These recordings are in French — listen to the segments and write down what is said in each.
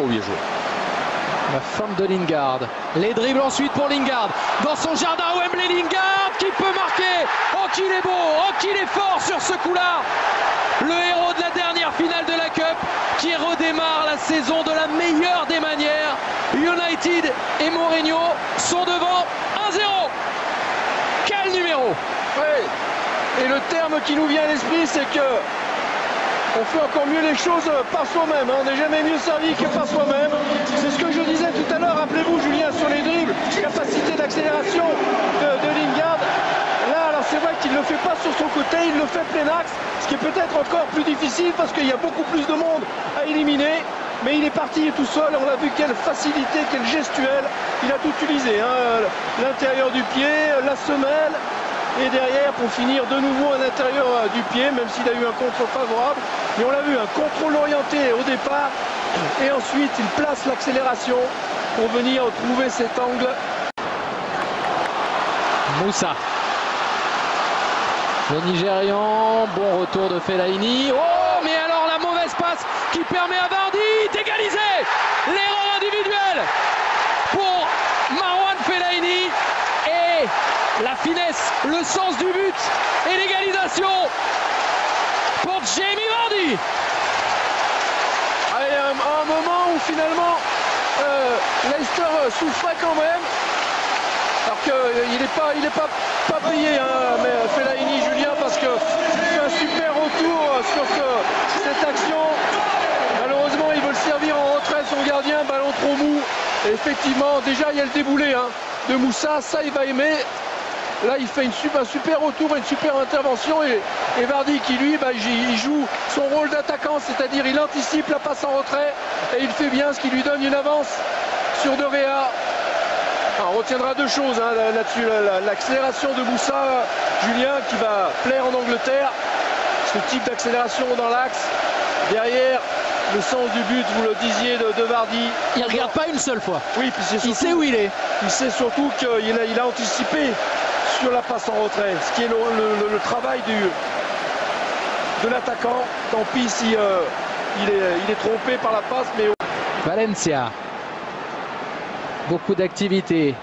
trop bien joué. La feinte de Lingard. Les dribbles ensuite pour Lingard. Dans son jardin à Wembley, Lingard qui peut marquer. Oh qu'il est beau, oh qu'il est fort sur ce coup-là. Le héros de la dernière finale de la Cup qui redémarre la saison de la meilleure des manières. United et Mourinho sont devant 1-0. Quel numéro! Ouais. Et le terme qui nous vient à l'esprit, c'est que on fait encore mieux les choses par soi-même. On n'est jamais mieux servi que par soi-même. C'est ce que je disais tout à l'heure. Rappelez-vous, Julien, sur les dribbles, capacité d'accélération de Lingard. Là, alors c'est vrai qu'il ne le fait pas sur son côté, il le fait plein axe, ce qui est peut-être encore plus difficile parce qu'il y a beaucoup plus de monde à éliminer. Mais il est parti tout seul, on a vu quelle facilité, quelle gestuelle. Il a tout utilisé, hein. L'intérieur du pied, la semelle. Et derrière, pour finir de nouveau à l'intérieur du pied, même s'il a eu un contre favorable. Mais on l'a vu, un contrôle orienté au départ. Et ensuite, il place l'accélération pour venir trouver cet angle. Moussa. Le Nigérian, bon retour de Fellaini. Oh, mais alors la mauvaise passe qui permet à Vardy d'égaliser. L'erreur individuelle pour Marwan Fellaini. Et la finesse, le sens du but et l'égalisation pour Jamie Vardy. Allez, un moment où finalement Leicester souffrait quand même. Alors qu'il n'est pas payé, hein, mais Fellaini, Julien, parce qu'il fait un super retour sur cette action. Malheureusement, il veut le servir en retrait, son gardien, ballon trop mou. Et effectivement, déjà, il y a le déboulé de Moussa, ça il va aimer. Là, il fait un super retour, une super intervention. Et Vardy qui, lui, il joue son rôle d'attaquant, c'est-à-dire il anticipe la passe en retrait. Et il fait bien, ce qui lui donne une avance sur De Gea. On retiendra deux choses là-dessus. L'accélération de Moussa, Julien, qui va plaire en Angleterre. Ce type d'accélération dans l'axe. Derrière, le sens du but, vous le disiez, de Vardy. Il ne regarde pas une seule fois. Oui, puis surtout, il sait où il est. Il sait surtout qu'il a anticipé sur la passe en retrait. Ce qui est le travail de l'attaquant. Tant pis si il est trompé par la passe. Mais... Valencia. Beaucoup d'activité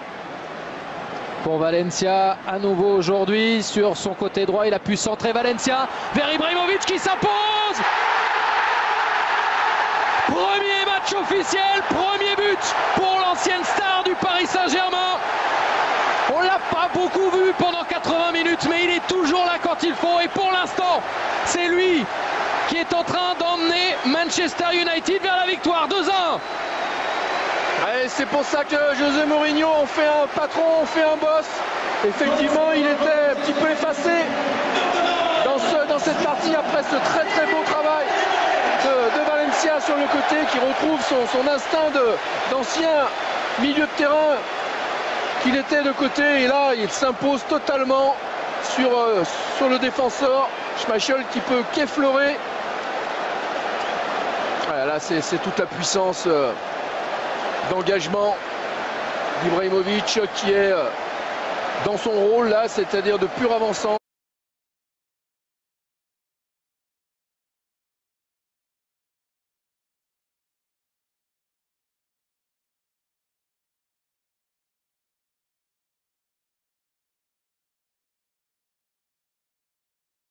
pour Valencia à nouveau aujourd'hui sur son côté droit. Il a pu centrer Valencia vers Ibrahimovic qui s'impose. Premier match officiel, premier but pour l'ancienne star du Paris Saint-Germain. On l'a pas beaucoup vu pendant 80 minutes, mais il est toujours là quand il faut. Et pour l'instant, c'est lui qui est en train d'emmener Manchester United vers la victoire 2-1. C'est pour ça que José Mourinho en fait un patron, on fait un boss. Effectivement, il était un petit peu effacé dans cette partie après ce très très beau travail de Valencia sur le côté, qui retrouve son instinct d'ancien milieu de terrain qu'il était de côté. Et là, il s'impose totalement sur le défenseur. Schmeichel qui peut qu'effleurer. Voilà, là, c'est toute la puissance d'engagement d'Ibrahimovic qui est dans son rôle là, c'est-à-dire de pur avançant.